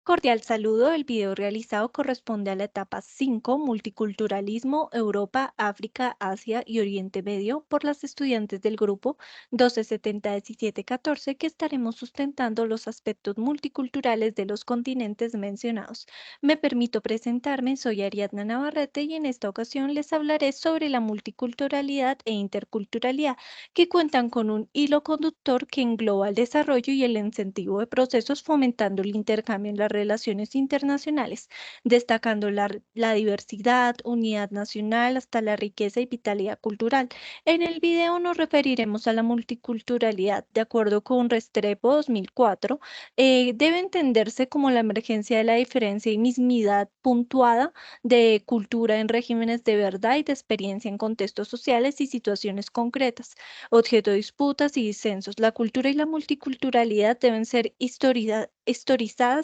Cordial saludo. El video realizado corresponde a la etapa 5, Multiculturalismo, Europa, África, Asia y Oriente Medio, por las estudiantes del grupo 1270-1714, que estaremos sustentando los aspectos multiculturales de los continentes mencionados. Me permito presentarme, soy Ariadna Navarrete y en esta ocasión les hablaré sobre la multiculturalidad e interculturalidad, que cuentan con un hilo conductor que engloba el desarrollo y el incentivo de procesos fomentando el intercambio en las relaciones internacionales, destacando la diversidad, unidad nacional hasta la riqueza y vitalidad cultural. En el video nos referiremos a la multiculturalidad. De acuerdo con Restrepo 2004, debe entenderse como la emergencia de la diferencia y mismidad puntuada de cultura en regímenes de verdad y de experiencia en contextos sociales y situaciones concretas, objeto de disputas y disensos. La cultura y la multiculturalidad deben ser historizadas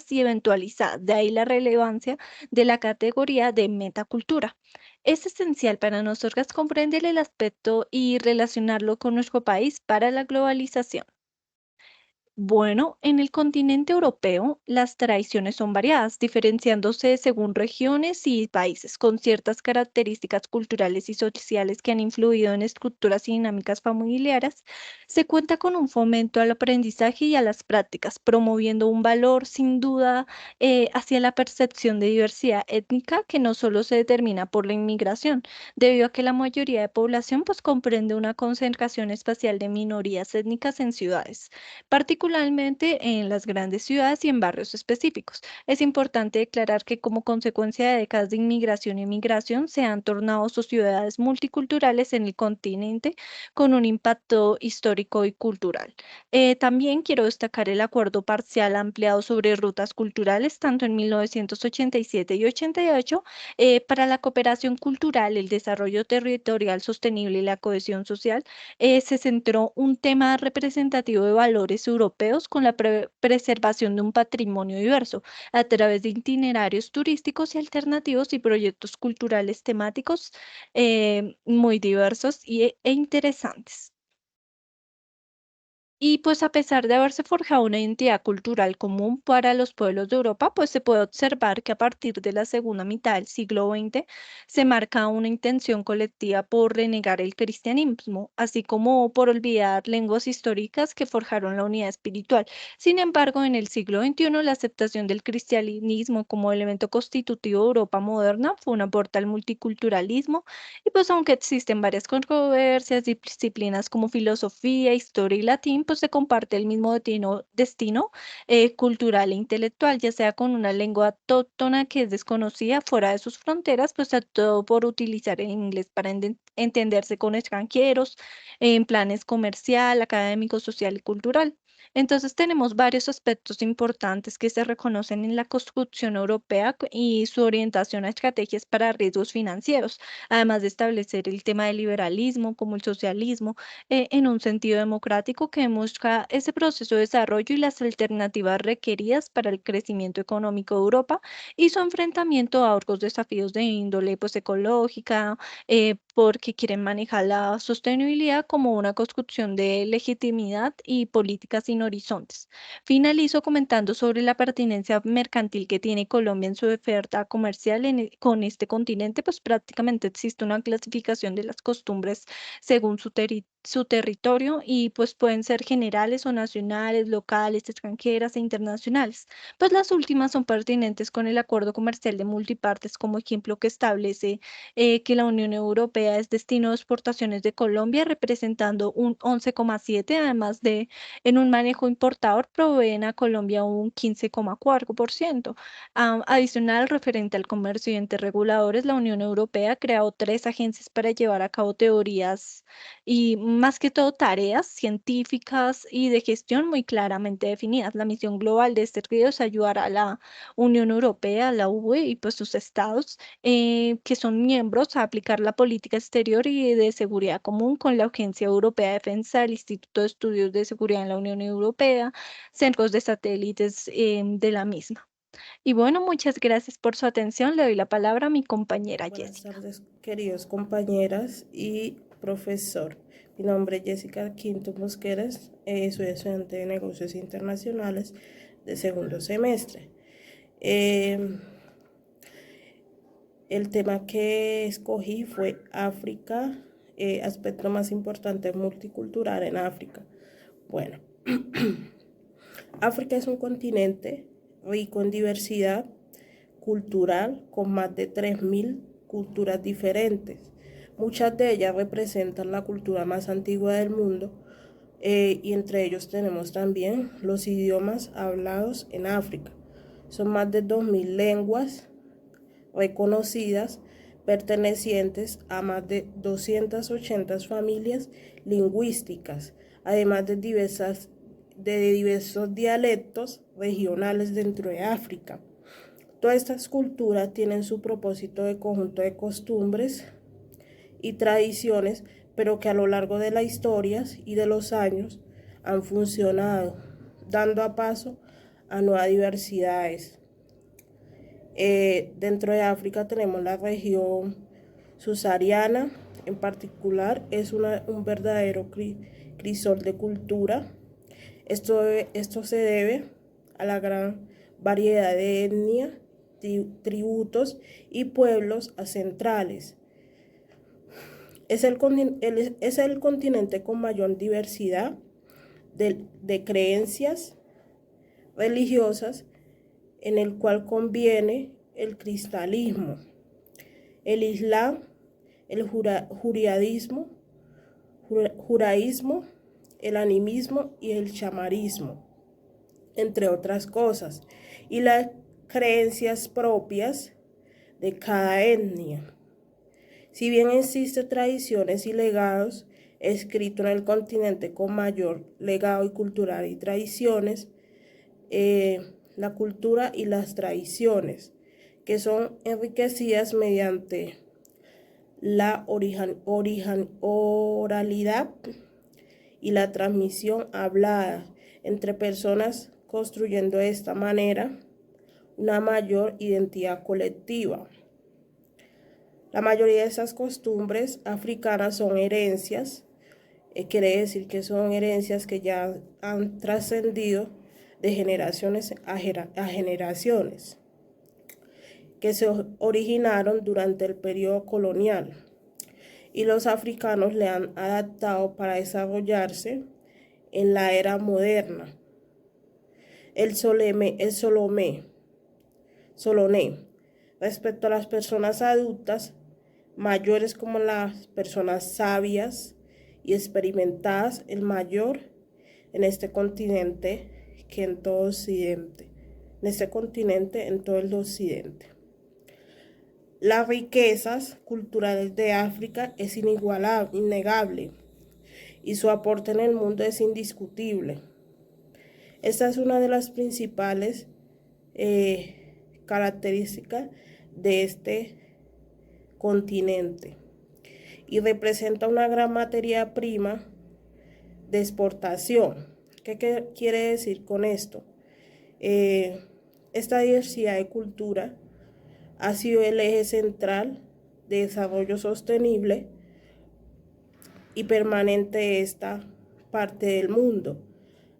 y eventualizadas. De ahí la relevancia de la categoría de metacultura. Es esencial para nosotras comprender el aspecto y relacionarlo con nuestro país para la globalización. Bueno, en el continente europeo las tradiciones son variadas, diferenciándose según regiones y países, con ciertas características culturales y sociales que han influido en estructuras y dinámicas familiares. Se cuenta con un fomento al aprendizaje y a las prácticas, promoviendo un valor sin duda hacia la percepción de diversidad étnica que no solo se determina por la inmigración, debido a que la mayoría de población pues comprende una concentración espacial de minorías étnicas en ciudades, particularmente en las grandes ciudades y en barrios específicos. Es importante declarar que como consecuencia de décadas de inmigración y migración se han tornado sociedades multiculturales en el continente con un impacto histórico y cultural. También quiero destacar el acuerdo parcial ampliado sobre rutas culturales, tanto en 1987 y 88, para la cooperación cultural, el desarrollo territorial sostenible y la cohesión social. Se centró un tema representativo de valores europeos con la preservación de un patrimonio diverso a través de itinerarios turísticos y alternativos y proyectos culturales temáticos muy diversos e interesantes. Y pues a pesar de haberse forjado una identidad cultural común para los pueblos de Europa, pues se puede observar que a partir de la segunda mitad del siglo XX se marca una intención colectiva por renegar el cristianismo, así como por olvidar lenguas históricas que forjaron la unidad espiritual. Sin embargo, en el siglo XXI, la aceptación del cristianismo como elemento constitutivo de Europa moderna fue un aporte al multiculturalismo y pues aunque existen varias controversias, disciplinas como filosofía, historia y latín, pues se comparte el mismo destino cultural e intelectual, ya sea con una lengua autóctona que es desconocida fuera de sus fronteras, pues todo por utilizar el inglés para entenderse con extranjeros, en planes comercial, académico, social y cultural. Entonces tenemos varios aspectos importantes que se reconocen en la construcción europea y su orientación a estrategias para riesgos financieros, además de establecer el tema del liberalismo como el socialismo en un sentido democrático que demuestra ese proceso de desarrollo y las alternativas requeridas para el crecimiento económico de Europa y su enfrentamiento a otros desafíos de índole pues, ecológica, porque quieren manejar la sostenibilidad como una construcción de legitimidad y políticas sin horizontes. Finalizo comentando sobre la pertinencia mercantil que tiene Colombia en su oferta comercial con este continente, pues prácticamente existe una clasificación de las costumbres según su territorio y pues pueden ser generales o nacionales, locales, extranjeras e internacionales. Pues las últimas son pertinentes con el acuerdo comercial de multipartes como ejemplo que establece que la Unión Europea es destino de exportaciones de Colombia, representando un 11,7, además de en un manejo importador proveen a Colombia un 15,4%. Adicional, referente al comercio y entes reguladores, la Unión Europea ha creado tres agencias para llevar a cabo teorías y más que todo tareas científicas y de gestión muy claramente definidas. La misión global de este río es ayudar a la Unión Europea, la UE y pues sus estados que son miembros a aplicar la política exterior y de seguridad común con la Agencia Europea de Defensa, el Instituto de Estudios de Seguridad en la Unión Europea, centros de satélites de la misma. Y bueno, muchas gracias por su atención. Le doy la palabra a mi compañera Buenas Jessica. tardes, queridos compañeras y profesor. Mi nombre es Jessica Quinto Mosqueras, soy estudiante de negocios internacionales de segundo semestre. Eh, el tema que escogí fue África, aspecto más importante multicultural en África. Bueno, África es un continente rico en diversidad cultural con más de 3.000 culturas diferentes. Muchas de ellas representan la cultura más antigua del mundo y entre ellos tenemos también los idiomas hablados en África. Son más de 2.000 lenguas reconocidas pertenecientes a más de 280 familias lingüísticas, además de diversos dialectos regionales dentro de África. Todas estas culturas tienen su propósito de conjunto de costumbres y tradiciones, pero que a lo largo de las historias y de los años han funcionado, dando a paso a nuevas diversidades. Dentro de África tenemos la región subsahariana, en particular es un verdadero crisol de cultura. Esto se debe a la gran variedad de etnias, tributos y pueblos ancestrales. Es el continente con mayor diversidad de creencias religiosas, en el cual conviene el cristianismo, el islam, el judaísmo, el animismo y el chamanismo, entre otras cosas, y las creencias propias de cada etnia. Si bien existen tradiciones y legados escritos en el continente con mayor legado y cultural y tradiciones, la cultura y las tradiciones, que son enriquecidas mediante la oralidad y la transmisión hablada entre personas, construyendo de esta manera una mayor identidad colectiva. La mayoría de esas costumbres africanas son herencias, quiere decir que son herencias que ya han trascendido de generaciones a generaciones, que se originaron durante el periodo colonial y los africanos le han adaptado para desarrollarse en la era moderna. El Solomé, respecto a las personas adultas, mayores como las personas sabias y experimentadas, el mayor en este continente que en todo Occidente, en todo el Occidente. Las riquezas culturales de África es innegable y su aporte en el mundo es indiscutible. Esta es una de las principales características de este continente y representa una gran materia prima de exportación. ¿Qué quiere decir con esto? Esta diversidad de cultura ha sido el eje central de desarrollo sostenible y permanente de esta parte del mundo.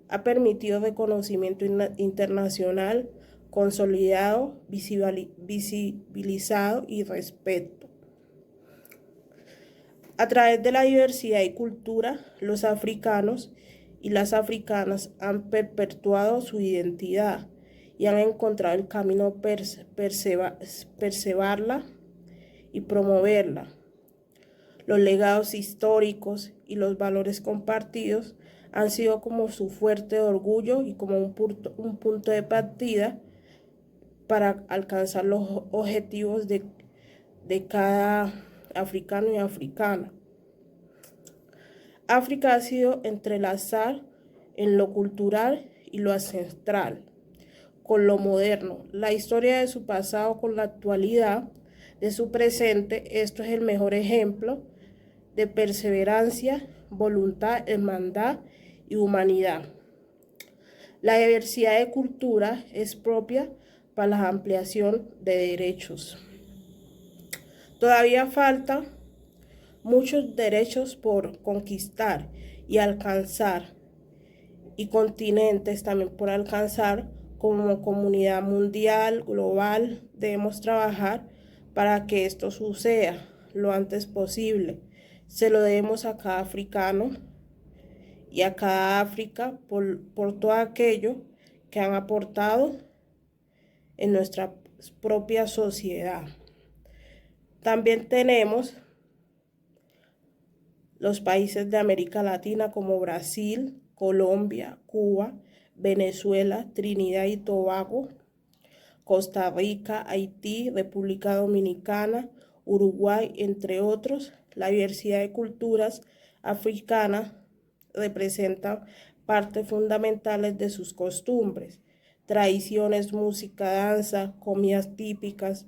Ha permitido reconocimiento internacional consolidado, visibilizado y respeto. A través de la diversidad y cultura, los africanos y las africanas han perpetuado su identidad y han encontrado el camino preservarla y promoverla. Los legados históricos y los valores compartidos han sido como su fuerte orgullo y como un punto de partida para alcanzar los objetivos de cada africano y africana. África ha sido entrelazar en lo cultural y lo ancestral con lo moderno, la historia de su pasado con la actualidad de su presente. Esto es el mejor ejemplo de perseverancia, voluntad, hermandad y humanidad. La diversidad de cultura es propia para la ampliación de derechos. Todavía falta muchos derechos por conquistar y alcanzar, y continentes también por alcanzar, como comunidad mundial, global, debemos trabajar para que esto suceda lo antes posible. Se lo debemos a cada africano y a cada África por todo aquello que han aportado en nuestra propia sociedad. También tenemos los países de América Latina como Brasil, Colombia, Cuba, Venezuela, Trinidad y Tobago, Costa Rica, Haití, República Dominicana, Uruguay, entre otros. La diversidad de culturas africanas representa partes fundamentales de sus costumbres, tradiciones, música, danza, comidas típicas,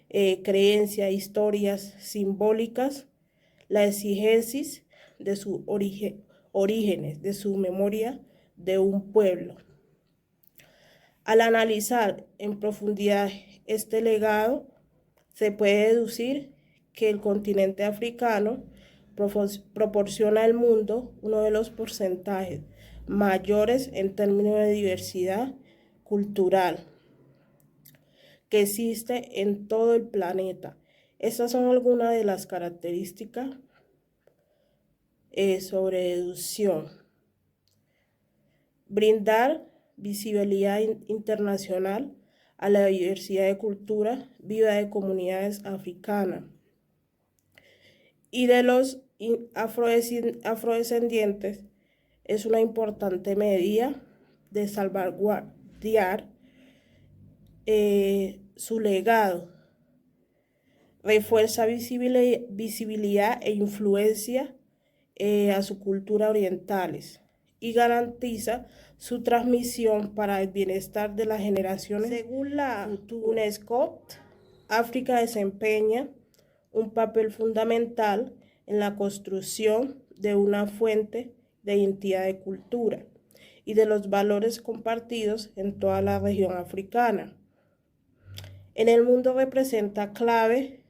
creencias, historias simbólicas, la exigencia de sus orígenes, de su memoria de un pueblo. Al analizar en profundidad este legado, se puede deducir que el continente africano proporciona al mundo uno de los porcentajes mayores en términos de diversidad cultural que existe en todo el planeta. Estas son algunas de las características sobre deducción. Brindar visibilidad internacional a la diversidad de cultura viva de comunidades africanas y de los afrodescendientes es una importante medida de salvaguardar su legado, refuerza visibilidad e influencia a su cultura orientales y garantiza su transmisión para el bienestar de las generaciones. Según la UNESCO, África desempeña un papel fundamental en la construcción de una fuente de identidad de cultura y de los valores compartidos en toda la región africana. En el mundo representa clave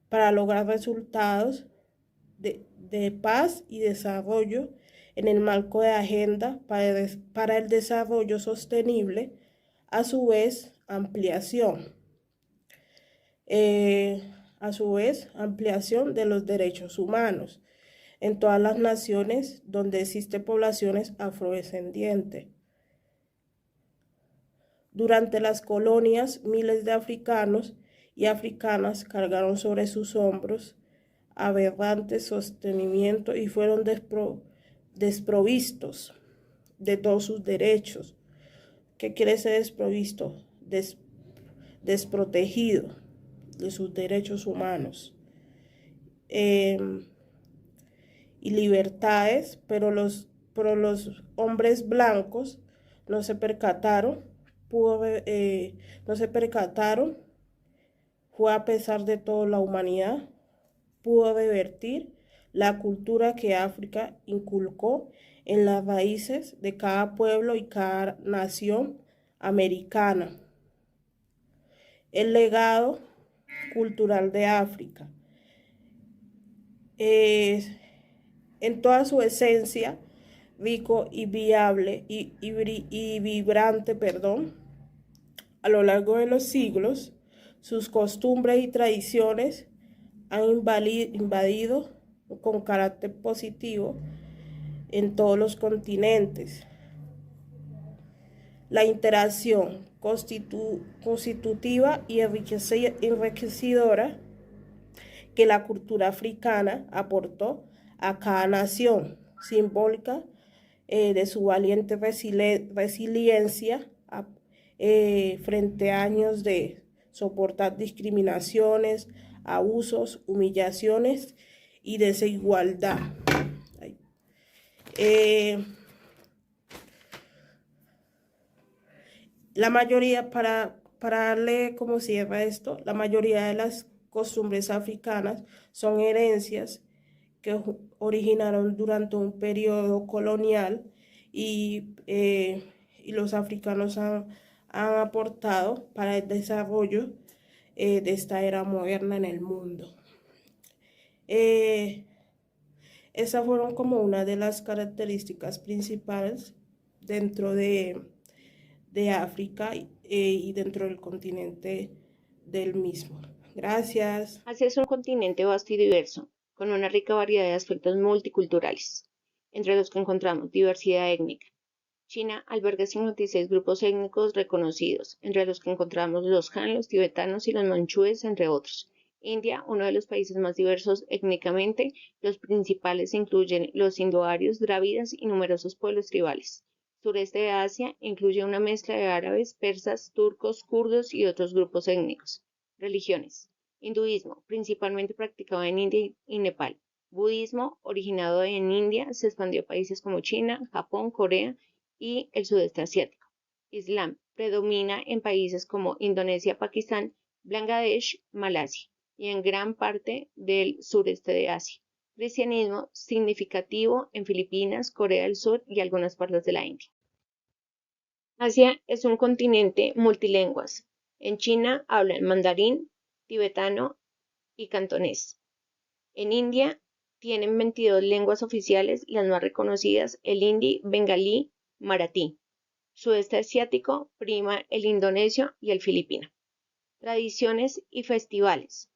para lograr resultados de paz y desarrollo en el marco de agenda para el desarrollo sostenible, a su vez ampliación de los derechos humanos en todas las naciones donde existen poblaciones afrodescendientes. Durante las colonias, miles de africanos y africanas cargaron sobre sus hombros aberrante sostenimiento y fueron desprovistos de todos sus derechos. ¿Qué quiere ser desprovisto? Desprotegido de sus derechos humanos y libertades, pero los hombres blancos no se percataron, fue a pesar de todo la humanidad pudo revertir la cultura que África inculcó en las raíces de cada pueblo y cada nación americana. El legado cultural de África es, en toda su esencia, rico y viable y vibrante, a lo largo de los siglos, sus costumbres y tradiciones han invadido con carácter positivo en todos los continentes. La interacción constitutiva y enriquecedora que la cultura africana aportó a cada nación, simbólica de su valiente resiliencia frente a años de soportar discriminaciones, abusos, humillaciones y desigualdad. La mayoría, para darle como cierre a esto, la mayoría de las costumbres africanas son herencias que originaron durante un periodo colonial y los africanos han aportado para el desarrollo de esta era moderna en el mundo. Esas fueron como una de las características principales dentro de de África y dentro del continente del mismo. Gracias. Asia es un continente vasto y diverso, con una rica variedad de aspectos multiculturales, entre los que encontramos diversidad étnica. China alberga 56 grupos étnicos reconocidos, entre los que encontramos los Han, los tibetanos y los manchúes, entre otros. India, uno de los países más diversos étnicamente, los principales incluyen los indoarios, drávidas y numerosos pueblos tribales. Sureste de Asia incluye una mezcla de árabes, persas, turcos, kurdos y otros grupos étnicos. Religiones. Hinduismo, principalmente practicado en India y Nepal. Budismo, originado en India, se expandió a países como China, Japón, Corea y el sudeste asiático. Islam predomina en países como Indonesia, Pakistán, Bangladesh, Malasia y en gran parte del sureste de Asia. Cristianismo significativo en Filipinas, Corea del Sur y algunas partes de la India. Asia es un continente multilingües. En China hablan mandarín, tibetano y cantonés. En India tienen 22 lenguas oficiales, las más reconocidas, el hindi, bengalí, maratí. Sudeste asiático prima el indonesio y el filipino. Tradiciones y festivales.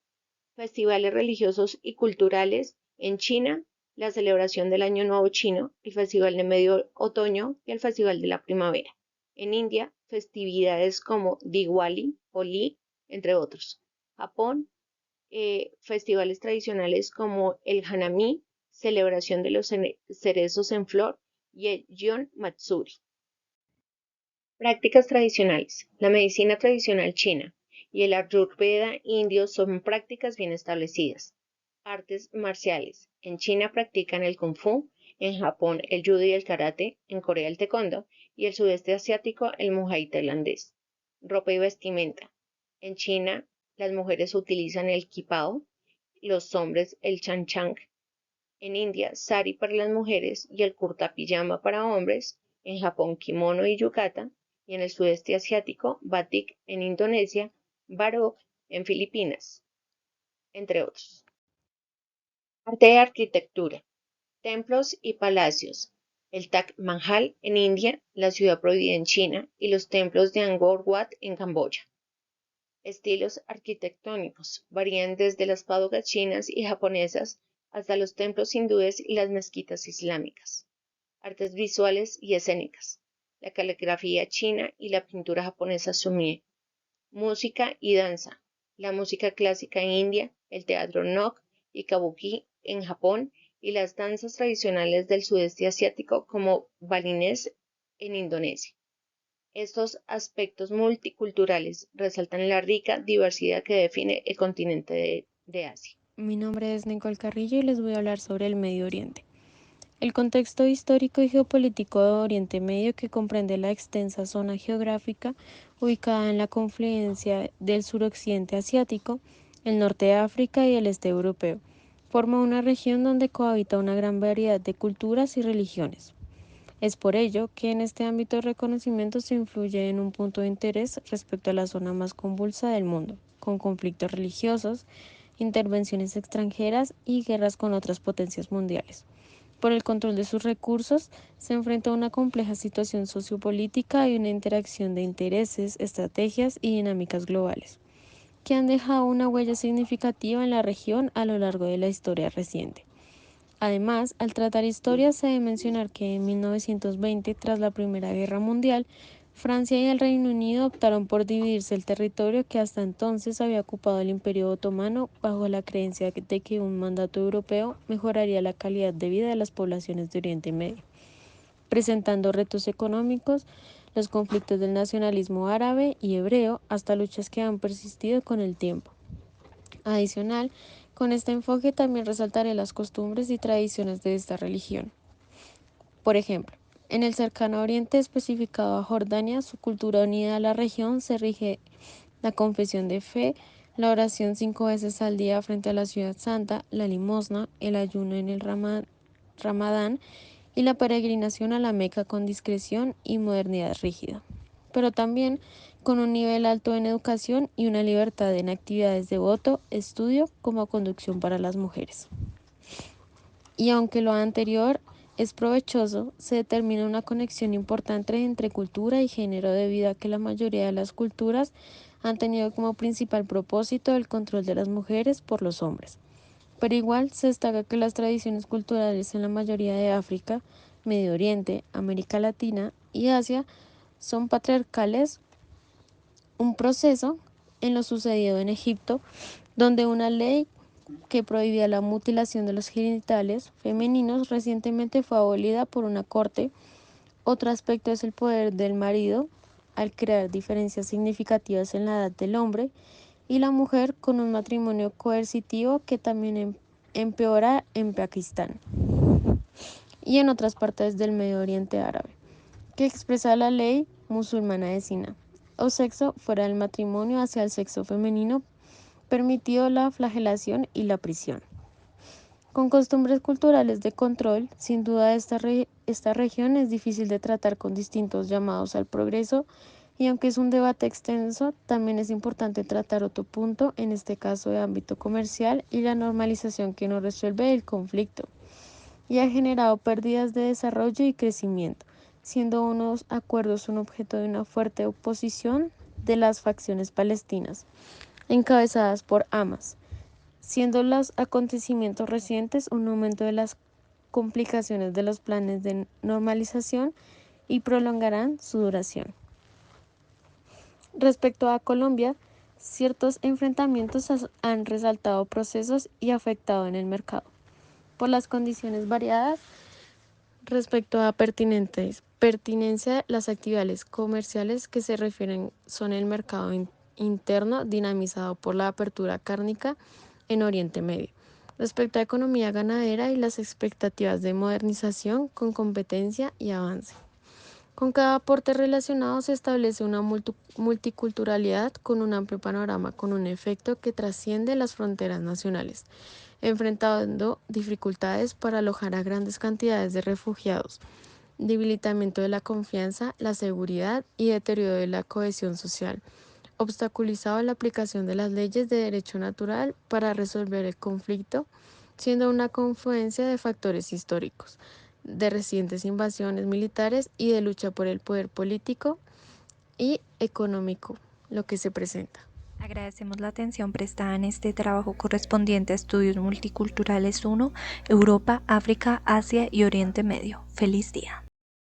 Festivales religiosos y culturales. En China, la celebración del Año Nuevo Chino, el Festival de Medio Otoño y el Festival de la Primavera. En India, festividades como Diwali, Holi, entre otros. Japón, festivales tradicionales como el Hanami, celebración de los cerezos en flor, y el Gion Matsuri. Prácticas tradicionales. La medicina tradicional china y el Ayurveda indio son prácticas bien establecidas. Artes marciales. En China practican el Kung Fu, en Japón el Judo y el Karate, en Corea el Taekwondo y el sudeste asiático el Muay tailandés. Ropa y vestimenta. En China las mujeres utilizan el kipao, los hombres el chanchang. En India, sari para las mujeres y el kurta pijama para hombres. En Japón, kimono y yukata. Y en el sudeste asiático, batik en Indonesia, barong en Filipinas, entre otros. Arte y arquitectura. Templos y palacios. El Taj Mahal en India, la ciudad prohibida en China y los templos de Angkor Wat en Camboya. Estilos arquitectónicos. Varían desde las pagodas chinas y japonesas hasta los templos hindúes y las mezquitas islámicas. Artes visuales y escénicas. La caligrafía china y la pintura japonesa sumie. Música y danza. La música clásica en India, el teatro Nok y Kabuki en Japón y las danzas tradicionales del sudeste asiático como balinés en Indonesia. Estos aspectos multiculturales resaltan la rica diversidad que define el continente de Asia. Mi nombre es Nicole Carrillo y les voy a hablar sobre el Medio Oriente. El contexto histórico y geopolítico de Oriente Medio, que comprende la extensa zona geográfica ubicada en la confluencia del suroccidente asiático, el norte de África y el este europeo, forma una región donde cohabita una gran variedad de culturas y religiones. Es por ello que en este ámbito de reconocimiento se influye en un punto de interés respecto a la zona más convulsa del mundo, con conflictos religiosos, intervenciones extranjeras y guerras con otras potencias mundiales. Por el control de sus recursos, se enfrenta a una compleja situación sociopolítica y una interacción de intereses, estrategias y dinámicas globales, que han dejado una huella significativa en la región a lo largo de la historia reciente. Además, al tratar historia, se debe mencionar que en 1920, tras la Primera Guerra Mundial, Francia y el Reino Unido optaron por dividirse el territorio que hasta entonces había ocupado el Imperio Otomano bajo la creencia de que un mandato europeo mejoraría la calidad de vida de las poblaciones de Oriente Medio, presentando retos económicos, los conflictos del nacionalismo árabe y hebreo, hasta luchas que han persistido con el tiempo. Adicional, con este enfoque también resaltaré las costumbres y tradiciones de esta religión. Por ejemplo, en el cercano oriente especificado a Jordania, su cultura unida a la región se rige la confesión de fe, la oración 5 veces al día frente a la ciudad santa, la limosna, el ayuno en el Ramadán y la peregrinación a la Meca con discreción y modernidad rígida, pero también con un nivel alto en educación y una libertad en actividades de voto, estudio como conducción para las mujeres. Y aunque lo anterior es provechoso, se determina una conexión importante entre cultura y género debido a que la mayoría de las culturas han tenido como principal propósito el control de las mujeres por los hombres. Pero igual se destaca que las tradiciones culturales en la mayoría de África, Medio Oriente, América Latina y Asia son patriarcales, un proceso en lo sucedido en Egipto, donde una ley que prohibía la mutilación de los genitales femeninos recientemente fue abolida por una corte. Otro aspecto es el poder del marido, al crear diferencias significativas en la edad del hombre y la mujer con un matrimonio coercitivo que también empeora en Pakistán y en otras partes del Medio Oriente Árabe, que expresa la ley musulmana de Zina, o sexo fuera del matrimonio hacia el sexo femenino, permitió la flagelación y la prisión. Con costumbres culturales de control, sin duda esta región es difícil de tratar con distintos llamados al progreso, y aunque es un debate extenso, también es importante tratar otro punto, en este caso de ámbito comercial y la normalización que no resuelve el conflicto, y ha generado pérdidas de desarrollo y crecimiento, siendo unos acuerdos un objeto de una fuerte oposición de las facciones palestinas, encabezadas por Hamas, siendo los acontecimientos recientes un aumento de las complicaciones de los planes de normalización y prolongarán su duración. Respecto a Colombia, ciertos enfrentamientos han resaltado procesos y afectado en el mercado, por las condiciones variadas respecto a pertinencia, las actividades comerciales que se refieren son el mercado interno dinamizado por la apertura cárnica en Oriente Medio. Respecto a economía ganadera y las expectativas de modernización con competencia y avance. Con cada aporte relacionado se establece una multiculturalidad con un amplio panorama, con un efecto que trasciende las fronteras nacionales, enfrentando dificultades para alojar a grandes cantidades de refugiados, debilitamiento de la confianza, la seguridad y deterioro de la cohesión social, obstaculizado la aplicación de las leyes de derecho natural para resolver el conflicto, siendo una confluencia de factores históricos, de recientes invasiones militares y de lucha por el poder político y económico, lo que se presenta. Agradecemos la atención prestada en este trabajo correspondiente a Estudios Multiculturales 1, Europa, África, Asia y Oriente Medio. Feliz día.